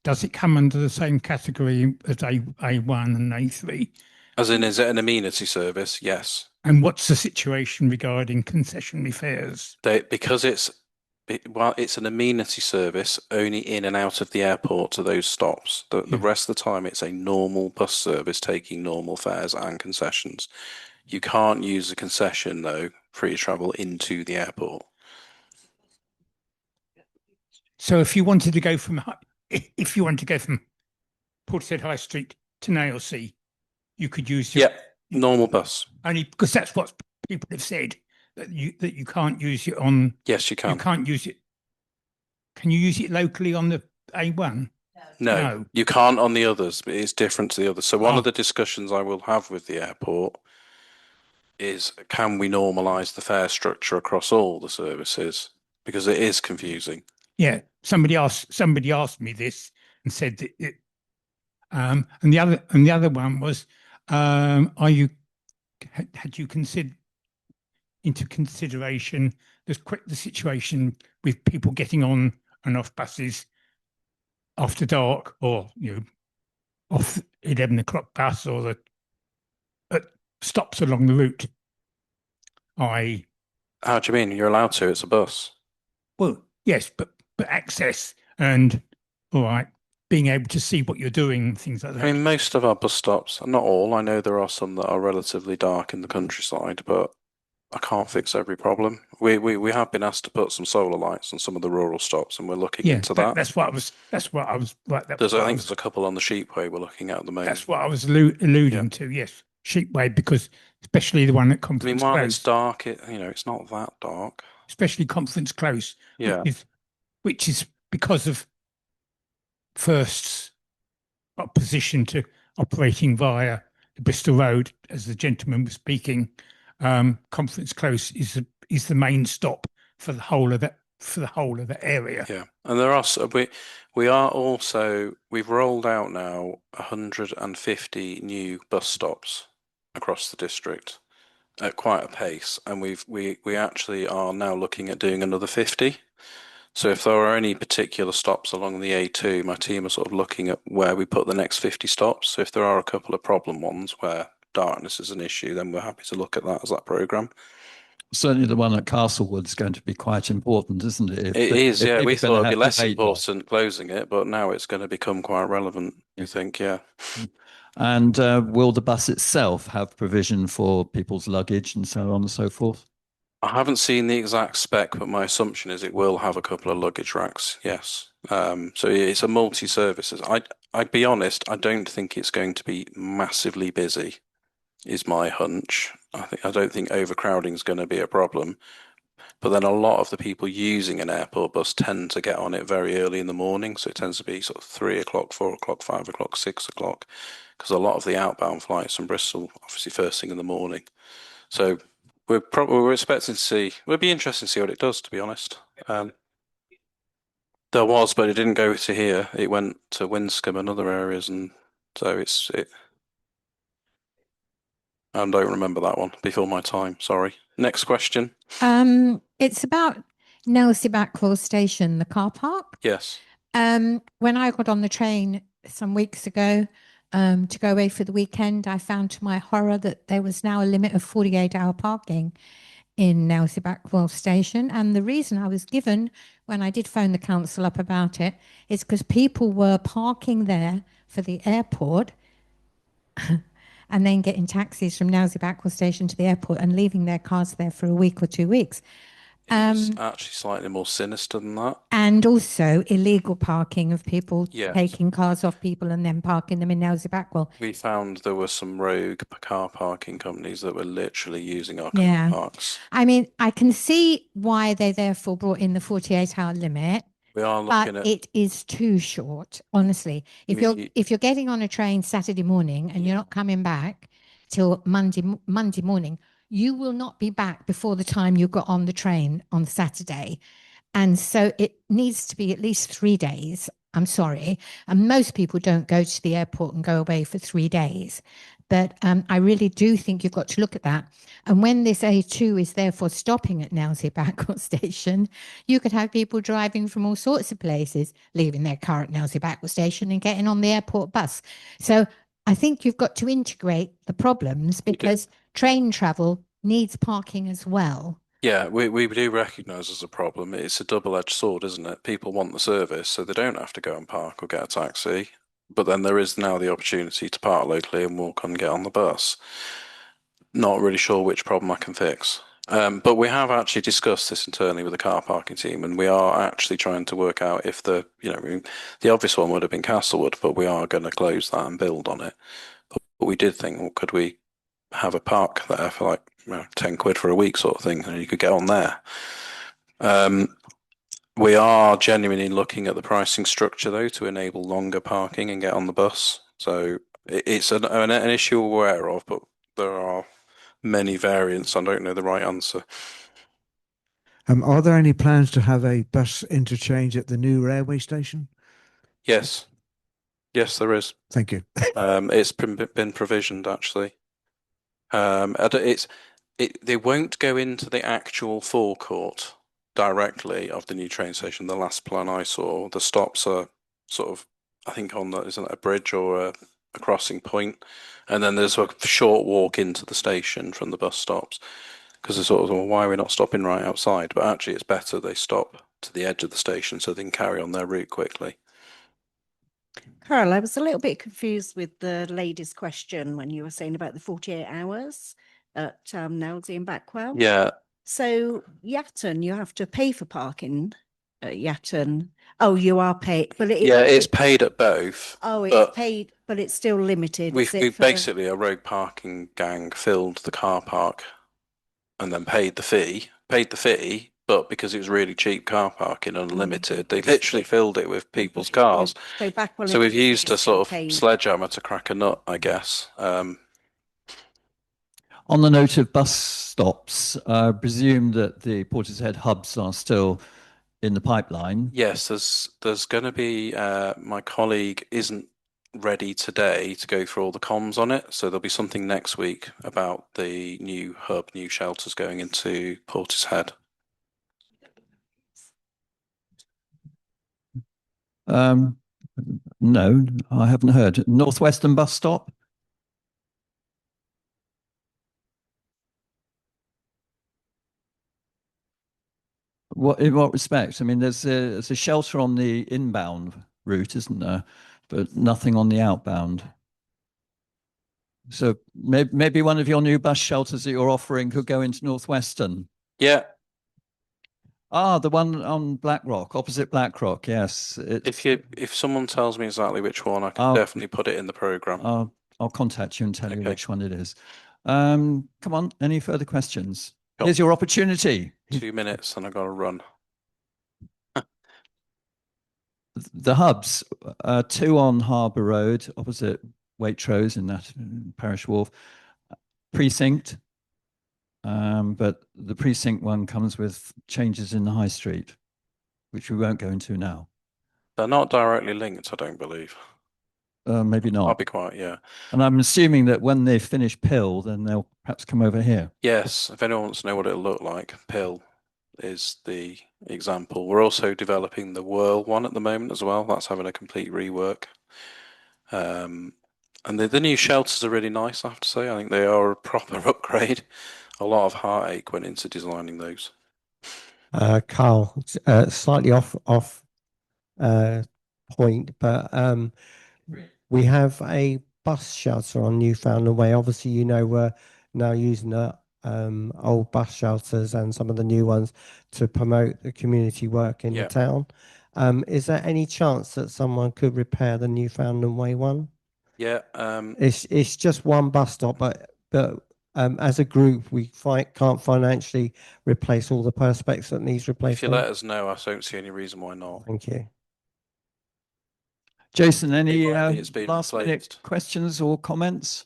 does it come under the same category as A1 and A3? As in, is it an amenity service? Yes. And what's the situation regarding concessionary fares? Because it's an amenity service only in and out of the airport to those stops. The rest of the time, it's a normal bus service taking normal fares and concessions. You can't use a concession, though, for your travel into the airport. So if you wanted to go from Portishead High Street to Nailsea, you could use normal bus. Only because that's what people have said, that you can't use it on. Yes, you can. You can't use it. Can you use it locally on the A1? No, you can't on the others, but it's different to the others. So one of the discussions I will have with the airport is, can we normalise the fare structure across all the services? Because it is confusing. Yeah, somebody asked me this and said that it, and the other one was, had you considered into consideration the situation with people getting on and off buses after dark, or off 11 o'clock bus, or at stops along the route? How do you mean? You're allowed to? It's a bus. Well, yes, but access and being able to see what you're doing, things like that. I mean, most of our bus stops, not all. I know there are some that are relatively dark in the countryside, but I can't fix every problem. We have been asked to put some solar lights on some of the rural stops, and we're looking into that. That's what I was. I think there's a couple on the Sheepway we're looking at the moment. That's what I was alluding to. Yes, Sheepway, because especially the one at Conference Close. Close. It's dark. It's not that dark. Especially Conference Close. Yeah. Which is because of First's opposition to operating via the Bristol Road, as the gentleman was speaking. Conference Close is the main stop for the whole of the area. Yeah, and there are we've rolled out now 150 new bus stops across the district at quite a pace, and we actually are now looking at doing another 50. So if there are any particular stops along the A2, my team are sort of looking at where we put the next 50 stops. So if there are a couple of problem ones where darkness is an issue, then we're happy to look at that as that programme. Certainly the one at Castlewood is going to be quite important, isn't it? It is, yeah. We thought it'd be less important closing it, but now it's going to become quite relevant, I think, yeah. And will the bus itself have provision for people's luggage and so on and so forth? I haven't seen the exact spec, but my assumption is it will have a couple of luggage racks, yes. So it's a multi-services. I'd be honest, I don't think it's going to be massively busy, is my hunch. I don't think overcrowding is going to be a problem. But then a lot of the people using an airport bus tend to get on it very early in the morning. So it tends to be sort of 3 o'clock, 4 o'clock, 5 o'clock, 6 o'clock. Because a lot of the outbound flights from Bristol, obviously first thing in the morning. So we're expecting to see, it'll be interesting to see what it does, to be honest. There was, but it didn't go to here. It went to Winscombe and other areas. And so I don't remember that one before my time. Sorry. Next question. It's about Nailsea Backwell Station, the car park. Yes. When I got on the train some weeks ago to go away for the weekend, I found to my horror that there was now a limit of 48-hour parking in Nailsea Backwell Station. And the reason I was given when I did phone the council up about it is because people were parking there for the airport and then getting taxis from Nailsea Backwell Station to the airport and leaving their cars there for a week or 2 weeks. It's actually slightly more sinister than that. And also illegal parking of people Yes. taking cars off people and then parking them in Nailsea Backwell. We found there were some rogue car parking companies that were literally using our Yeah. car parks. I mean, I can see why they therefore brought in the 48-hour limit, We are but looking at it is too short, honestly. If you're getting on a train Saturday morning and you're not coming back till Monday morning, you will not be back before the time you got on the train on Saturday. And so it needs to be at least 3 days. I'm sorry. And most people don't go to the airport and go away for 3 days. But I really do think you've got to look at that. And when this A2 is therefore stopping at Nailsea Backwell Station, you could have people driving from all sorts of places, leaving their car at Nailsea Backwell Station and getting on the airport bus. So I think you've got to integrate the problems because train travel needs parking as well. Yeah, we do recognise as a problem. It's a double-edged sword, isn't it? People want the service, so they don't have to go and park or get a taxi. But then there is now the opportunity to park locally and walk and get on the bus. Not really sure which problem I can fix. But we have actually discussed this internally with the car parking team, and we are actually trying to work out if the obvious one would have been Castlewood, but we are going to close that and build on it. But we did think, well, could we have a park there for like 10 quid for a week sort of thing, and you could get on there. We are genuinely looking at the pricing structure though to enable longer parking and get on the bus. So it's an issue we're aware of, but there are many variants. I don't know the right answer. Are there any plans to have a bus interchange at the new railway station? Yes. Yes, there is. Thank you. It's been provisioned actually. They won't go into the actual forecourt directly of the new train station. The last plan I saw, the stops are sort of, I think isn't it a bridge or a crossing point, and then there's a short walk into the station from the bus stops. Because they're sort of, well, why are we not stopping right outside? But actually, it's better they stop to the edge of the station so they can carry on their route quickly. Carol, I was a little bit confused with the lady's question when you were saying about the 48 hours at Nailsea and Backwell. Yeah. So Yatton, you have to pay for parking at Yatton. Oh, you are paid, but it's paid at both. Oh, it's paid, but it's still limited. We basically a rogue parking gang filled the car park, and then paid the fee. But because it was really cheap car parking, unlimited, they literally filled it with people's cars. So Backwell. So we've used a sort of sledgehammer to crack a nut, I guess. On the note of bus stops, I presume that the Portishead hubs are still in the pipeline. Yes, there's going to be, my colleague isn't ready today to go through all the comms on it, so there'll be something next week about the new hub, new shelters going into Portishead. No, I haven't heard. Northwestern bus stop? In what respect? I mean, there's a shelter on the inbound route, isn't there? But nothing on the outbound. So maybe one of your new bus shelters that you're offering could go into Northwestern. Yeah. The one on Blackrock, opposite Blackrock. Yes. If someone tells me exactly which one, I can definitely put it in the program. I'll contact you and tell you which one it is. Come on, any further questions? Cool. Here's your opportunity. 2 minutes and I've got to run. The hubs, 2 on Harbour Road, opposite Waitrose in that Parish Wharf. Precinct, but the precinct one comes with changes in the High Street, which we won't go into now. They're not directly linked, I don't believe. Maybe not. I'll be quiet, yeah. And I'm assuming that when they finish Pill, then they'll perhaps come over here. Yes, if anyone wants to know what it'll look like, Pill is the example. We're also developing the Whirl one at the moment as well. That's having a complete rework. And the new shelters are really nice, I have to say. I think they are a proper upgrade. A lot of heartache went into designing those. Carl, slightly off point, but we have a bus shelter on Newfoundland Way. Obviously, we're now using a old bus shelters and some of the new ones to promote the community work in the Yeah. town. Is there any chance that someone could repair the Newfoundland Way one? Yeah. It's just one bus stop, but as a group, we can't financially replace all the perspex that needs If you replacement. let us know, I don't see any reason why not. Thank you. Jason, any It's been last minute replaced. questions or comments?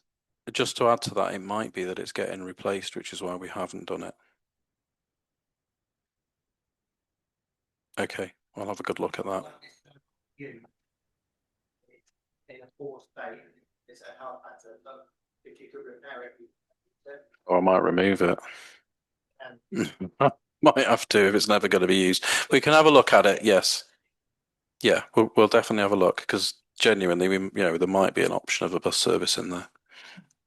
Just to add to that, it might be that it's getting replaced, which is why we haven't done it. Okay, I'll have a good look at that. In a poor state, it's a hard matter, but if you could repair it. Or I might remove it. Might have to if it's never going to be used. We can have a look at it. Yes. Yeah, we'll definitely have a look because genuinely, there might be an option of a bus service in there.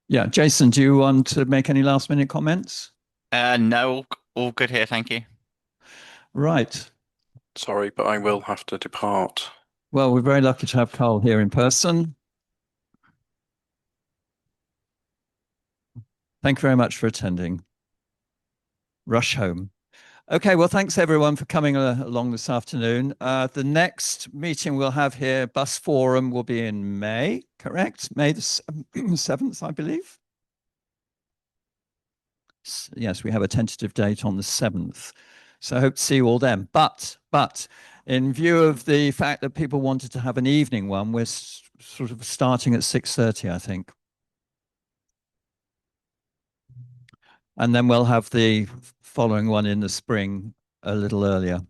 Yeah, Jason, do you want to make any last minute comments? No, all good here. Thank you. Right. Sorry, but I will have to depart. Well, we're very lucky to have Carl here in person. Thank you very much for attending. Rush home. Okay, well, thanks everyone for coming along this afternoon. The next meeting we'll have here, Bus Forum, will be in May, correct? May the 7th, I believe. Yes, we have a tentative date on the 7th. So I hope to see you all then. But in view of the fact that people wanted to have an evening one, we're sort of starting at 6:30, I think. And then we'll have the following one in the spring a little earlier.